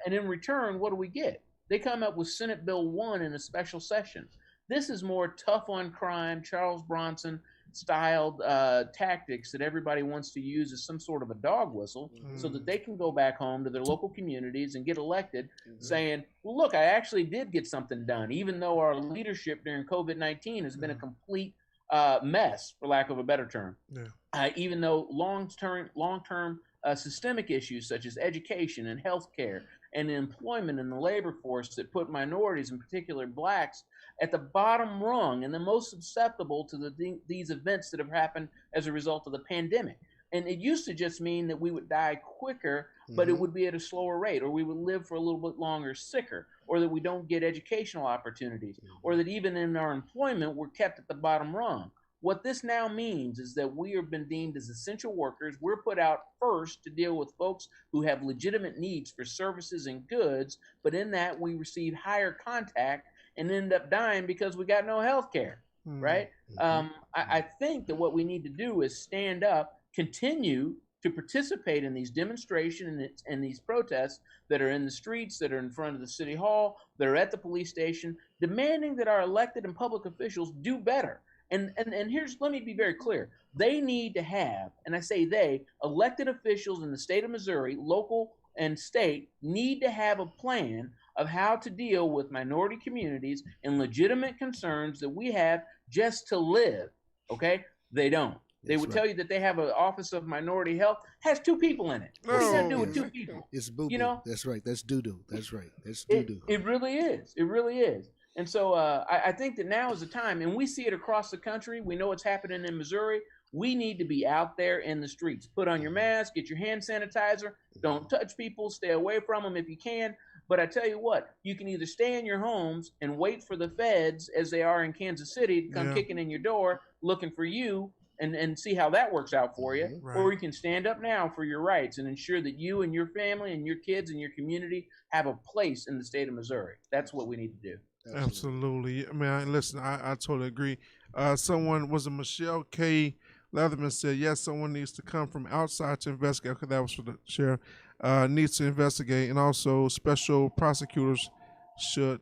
And in return, what do we get? They come up with Senate Bill 1 in a special session. This is more tough on crime, Charles Bronson styled tactics that everybody wants to use as some sort of a dog whistle, so that they can go back home to their local communities and get elected, saying, well, look, I actually did get something done, even though our leadership during COVID-19 has been a complete mess, for lack of a better term. Even though long-term systemic issues such as education and healthcare and employment in the labor force that put minorities, in particular blacks, at the bottom rung and the most susceptible to these events that have happened as a result of the pandemic. And it used to just mean that we would die quicker, but it would be at a slower rate, or we would live for a little bit longer sicker, or that we don't get educational opportunities, or that even in our employment, we're kept at the bottom rung. What this now means is that we have been deemed as essential workers. We're put out first to deal with folks who have legitimate needs for services and goods, but in that we receive higher contact and end up dying because we got no health care, right? I think that what we need to do is stand up, continue to participate in these demonstrations and these protests that are in the streets, that are in front of the city hall, that are at the police station, demanding that our elected and public officials do better. And let me be very clear. They need to have, and I say they, elected officials in the state of Missouri, local and state, need to have a plan of how to deal with minority communities and legitimate concerns that we have just to live, okay? They don't. They would tell you that they have an Office of Minority Health, has 2 people in it. What does that do with 2 people? It's boo-boo. You know? That's right. That's doo-doo. That's right. That's doo-doo. It really is. It really is. And so I think that now is the time, and we see it across the country. We know it's happening in Missouri. We need to be out there in the streets. Put on your mask, get your hand sanitizer. Don't touch people. Stay away from them if you can. But I tell you what, you can either stay in your homes and wait for the feds, as they are in Kansas City, to come kicking in your door looking for you, and see how that works out for you. Right. Or you can stand up now for your rights and ensure that you and your family and your kids and your community have a place in the state of Missouri. That's what we need to do. Absolutely. I mean, listen, I totally agree. Someone, was it Michelle K. Leatherman, said, yes, someone needs to come from outside to investigate. Okay, that was for the sheriff. Needs to investigate, and also special prosecutors should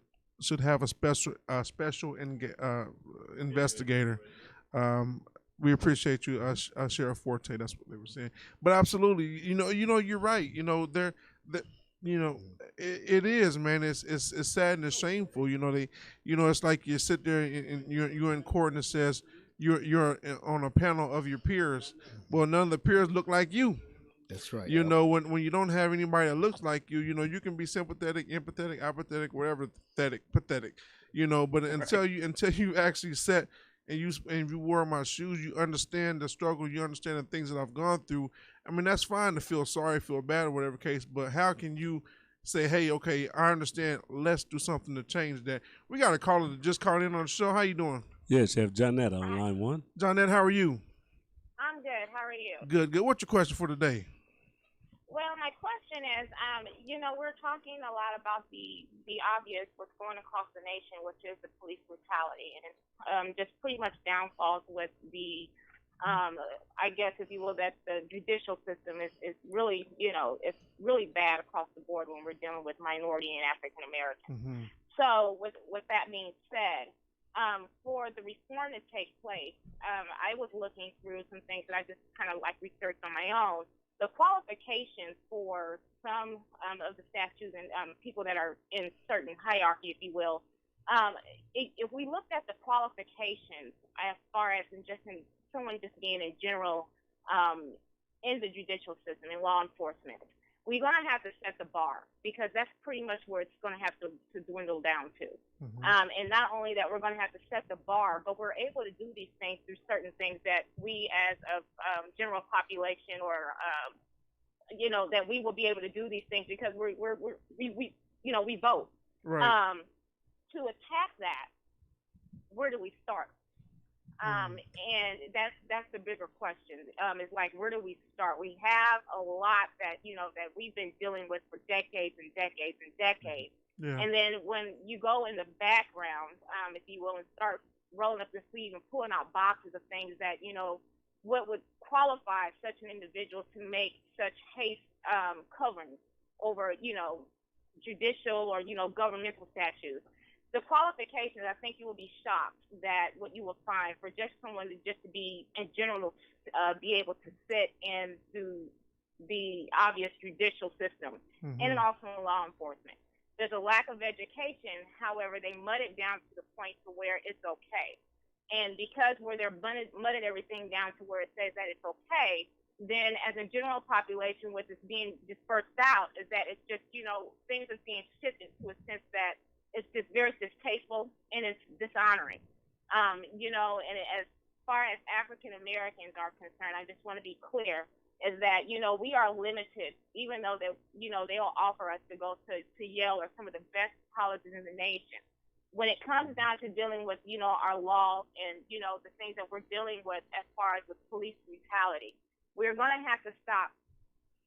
have a special investigator. We appreciate you, Sheriff Forte. That's what they were saying. But absolutely, you're right. It is, man. It's sad and it's shameful. It's like you sit there and you're in court and it says you're on a panel of your peers. Well, none of the peers look like you. That's right. When you don't have anybody that looks like you, you can be sympathetic, empathetic, apathetic, whatever, pathetic. But until you actually sat and you wore my shoes, you understand the struggle, you understand the things that I've gone through. I mean, that's fine to feel sorry, feel bad, or whatever case, but how can you say, hey, okay, I understand, let's do something to change that? We got a caller that just called in on the show. How you doing? Yes, Chef Johnette on line one. Johnette, how are you? I'm good. How are you? Good. What's your question for today? Well, my question is, we're talking a lot about the obvious, what's going across the nation, which is the police brutality, and just pretty much downfalls with the, I guess, if you will, that the judicial system is really, it's really bad across the board when we're dealing with minority and African Americans. Mm-hmm. So, with that being said, for the reform to take place, I was looking through some things that I just kind of like researched on my own. The qualifications for some of the statutes and people that are in certain hierarchy, if you will, if we looked at the qualifications as far as someone just being in general in the judicial system, in law enforcement, we're going to have to set the bar, because that's pretty much where it's going to have to dwindle down to. Mm-hmm. And not only that, we're going to have to set the bar, but we're able to do these things through certain things that we as a general population or, that we will be able to do these things because we vote. Right. To attack that, where do we start? And that's the bigger question. Is like, where do we start? We have a lot that that we've been dealing with for decades and decades and decades. Yeah. And then when you go in the background, if you will, and start rolling up your sleeve and pulling out boxes of things that what would qualify such an individual to make such haste coverings over judicial or governmental statutes. The qualifications, I think you will be shocked that what you will find for just someone to be in general, be able to sit into the obvious judicial system, Mm-hmm. and also in law enforcement. There's a lack of education. However, they mud it down to the point to where it's okay. And because where they're mudded everything down to where it says that it's okay, then as a general population, what is being dispersed out is that it's just, things are being shifted to a sense that it's just very distasteful and it's dishonoring. And as far as African Americans are concerned, I just want to be clear is that, we are limited, even though they'll offer us to go to Yale or some of the best colleges in the nation. When it comes down to dealing with, our law and, the things that we're dealing with as far as with police brutality, we're going to have to stop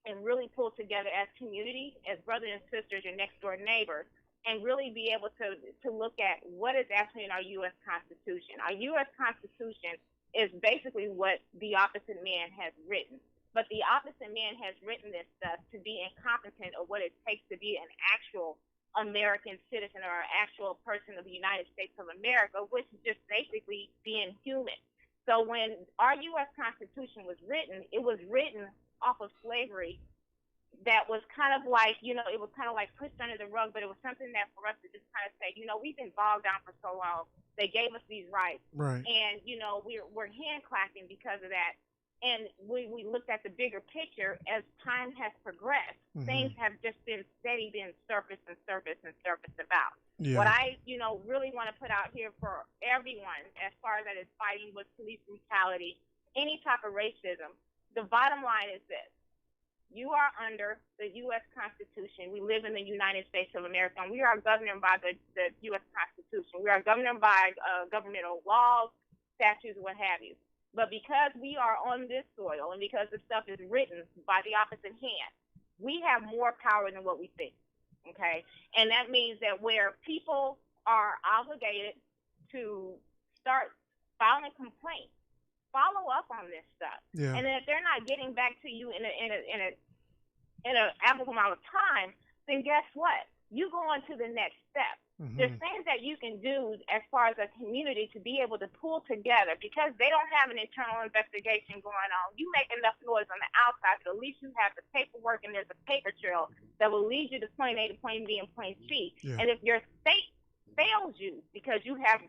and really pull together as community, as brothers and sisters, your next door neighbors, and really be able to look at what is actually in our U.S. Constitution. Our U.S. Constitution is basically what the opposite man has written. But the opposite man has written this stuff to be incompetent of what it takes to be an actual American citizen or an actual person of the United States of America, which is just basically being human. So when our U.S. Constitution was written, it was written off of slavery. That was kind of like, it was kind of like pushed under the rug, but it was something that for us to just kind of say, we've been bogged down for so long. They gave us these rights. Right. And, we're hand clapping because of that. And we looked at the bigger picture as time has progressed. Things have just been steady being surfaced about. Yeah. What I, really want to put out here for everyone as far as that is fighting with police brutality, any type of racism, the bottom line is this. You are under the U.S. Constitution. We live in the United States of America, and we are governed by the U.S. Constitution. We are governed by governmental laws, statutes, what have you. But because we are on this soil and because the stuff is written by the opposite hand, we have more power than what we think, okay? And that means that where people are obligated to start filing complaints, follow up on this stuff. Yeah. And then if they're not getting back to you in an ample amount of time, then guess what? You go on to the next step. There's things that you can do as far as a community to be able to pull together because they don't have an internal investigation going on. You make enough noise on the outside, but at least you have the paperwork and there's a paper trail that will lead you to point A to point B and point C. Yeah. And if your state fails you because you have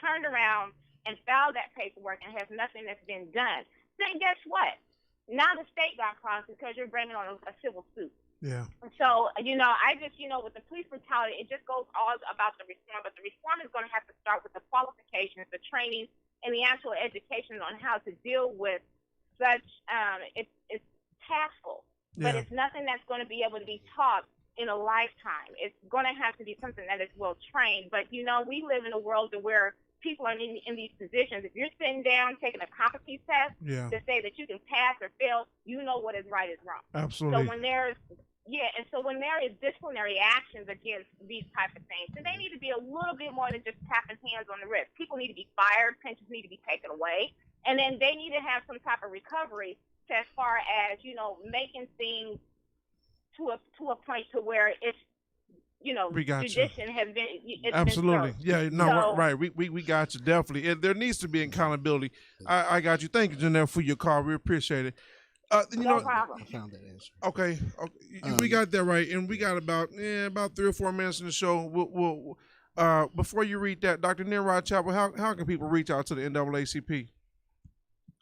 turned around and filed that paperwork and has nothing that's been done, then guess what? Now the state got crossed because you're bringing on a civil suit. Yeah. So, I just, with the police brutality, it just goes all about the reform. But the reform is going to have to start with the qualifications, the training, and the actual education on how to deal with such, it's taskful. But it's nothing that's going to be able to be taught in a lifetime. It's going to have to be something that is well trained. But, we live in a world where people are in these positions. If you're sitting down taking a competency test to say that you can pass or fail, you know what is right is wrong. Absolutely. So when there is disciplinary actions against these types of things, then they need to be a little bit more than just tapping hands on the wrist. People need to be fired, pensions need to be taken away, and then they need to have some type of recovery as far as, making things to a point to where it's, tradition has been. Absolutely. Been Right. We got you, definitely. And there needs to be accountability. I got you. Thank you, Janelle, for your call. We appreciate it. No problem. I found that answer. Okay. We got that right, and we got about 3 or 4 minutes in the show. We'll before you read that, Dr. Nimrod Chapel, how can people reach out to the NAACP?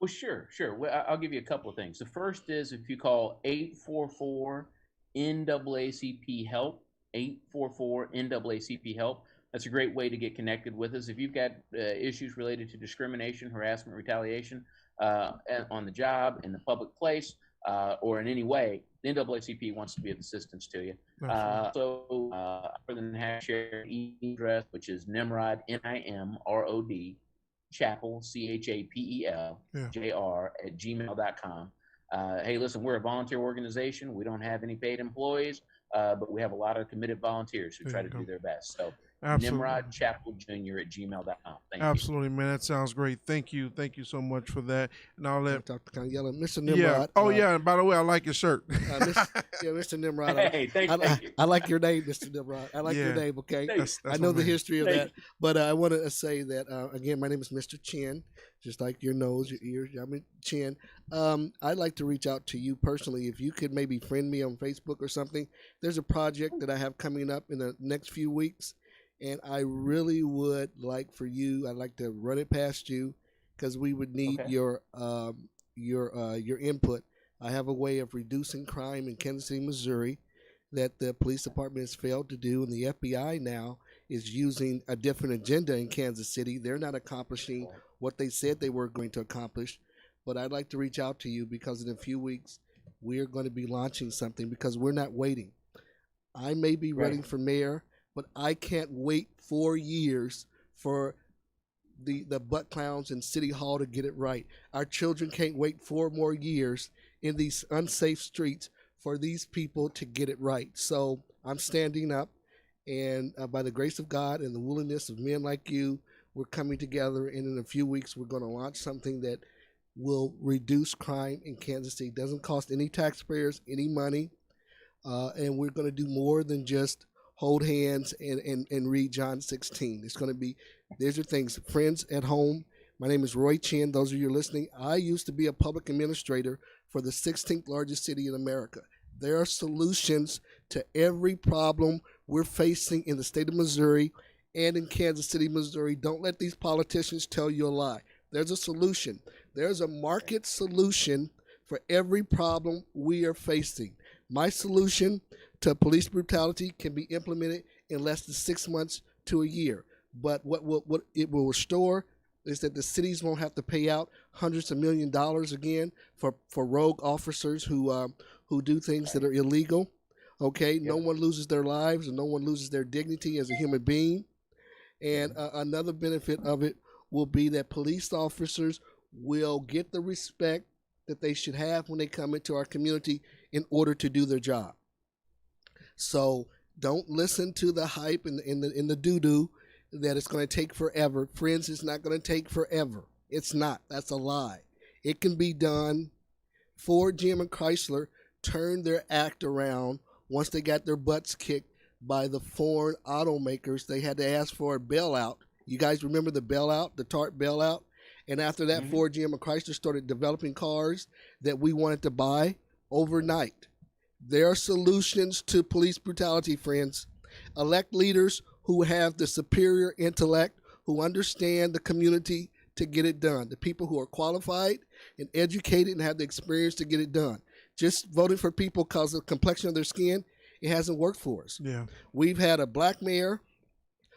Well, sure. Well, I'll give you a couple of things. The first is if you call 844 NAACP help, 844 NAACP help. That's a great way to get connected with us. If you've got issues related to discrimination, harassment, retaliation on the job, in the public place, or in any way, the NAACP wants to be of assistance to you. Other than that, share an email address, which is Nimrod, NIMROD, Chapel, CHAPEL, JR @gmail.com. Hey, listen, we're a volunteer organization. We don't have any paid employees, but we have a lot of committed volunteers who try to do their best. So Nimrod Chapel Jr. @gmail.com. Absolutely, man. That sounds great. Thank you so much for that. And I'll let Dr. Kind of yelling, Mr. Nimrod. Yeah. Oh, yeah. And by the way, I like your shirt. Mr. Nimrod. Hey, thank you. I like your name, Mr. Nimrod. I like your name. Okay, that's I know the history of that, you. but I want to say that again, my name is Mr. Chin, just like your nose, your ears. Chin. I'd like to reach out to you personally. If you could maybe friend me on Facebook or something. There's a project that I have coming up in the next few weeks. And I really would like for you. I'd like to run it past you because we would need your input. I have a way of reducing crime in Kansas City, Missouri, that the police department has failed to do, and the FBI now is using a different agenda in Kansas City. They're not accomplishing what they said they were going to accomplish. But I'd like to reach out to you because in a few weeks we are going to be launching something because we're not waiting. I may be running for mayor, but I can't wait 4 years for the butt clowns in City Hall to get it right. Our children can't wait 4 more years in these unsafe streets for these people to get it right. So I'm standing up, and by the grace of God and the willingness of men like you, we're coming together, and in a few weeks we're going to launch something that will reduce crime in Kansas City. It doesn't cost any taxpayers any money, and we're going to do more than just hold hands and read John 16. It's going to be, there's your things. Friends at home, my name is Roy Chin. Those of you listening, I used to be a public administrator for the 16th largest city in America. There are solutions to every problem we're facing in the state of Missouri and in Kansas City, Missouri. Don't let these politicians tell you a lie. There's a solution. There's a market solution for every problem we are facing. My solution to police brutality can be implemented in less than 6 months to a year. But what it will restore is that the cities won't have to pay out hundreds of $millions again for rogue officers who do things that are illegal. Okay, no one loses their lives and no one loses their dignity as a human being. And another benefit of it will be that police officers will get the respect that they should have when they come into our community in order to do their job. So don't listen to the hype and the doo-doo that it's going to take forever. Friends, it's not going to take forever. It's not. That's a lie. It can be done. Ford, GM, and Chrysler turned their act around once they got their butts kicked by the foreign automakers. They had to ask for a bailout. You guys remember the bailout, the TARP bailout? And after that, Ford, GM, and Chrysler started developing cars that we wanted to buy overnight. There are solutions to police brutality, friends. Elect leaders who have the superior intellect, who understand the community to get it done. The people who are qualified and educated and have the experience to get it done. Just voting for people because of the complexion of their skin, it hasn't worked for us. Yeah. We've had a black mayor,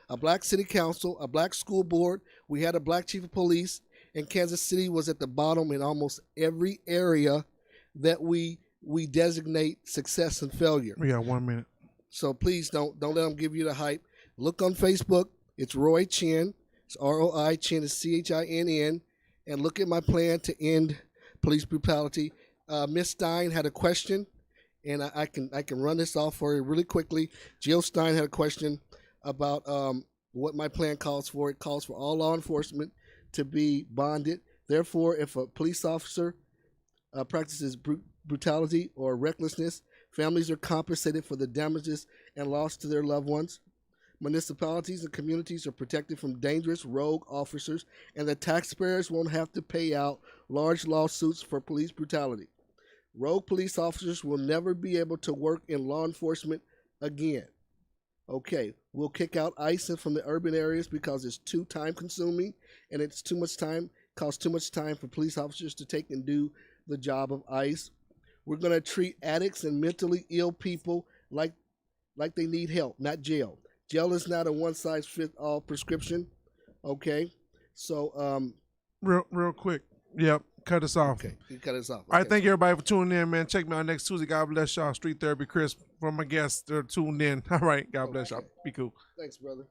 a black city council, a black school board. We had a black chief of police, and Kansas City was at the bottom in almost every area that we designate success and failure. We got 1 minute. So please don't let them give you the hype. Look on Facebook. It's Roy Chin. It's ROI. Chin is CHINN. And look at my plan to end police brutality. Miss Stein had a question, and I can run this off for you really quickly. Jill Stein had a question about what my plan calls for. It calls for all law enforcement to be bonded. Therefore, if a police officer practices brutality or recklessness, families are compensated for the damages and loss to their loved ones. Municipalities and communities are protected from dangerous rogue officers, and the taxpayers won't have to pay out large lawsuits for police brutality. Rogue police officers will never be able to work in law enforcement again. Okay, we'll kick out ICE from the urban areas because it's too time consuming and it's too much time, costs too much time for police officers to take and do the job of ICE. We're going to treat addicts and mentally ill people like they need help, not jail. Jail is not a one-size-fits-all prescription. Okay, so real quick. Yep, cut us off. Okay, you cut us off. All right, thank you everybody for tuning in, man. Check me out next Tuesday. God bless y'all. Street Therapy Chris from my guests. They're tuned in. All right, God bless y'all. Be cool. Thanks, brother.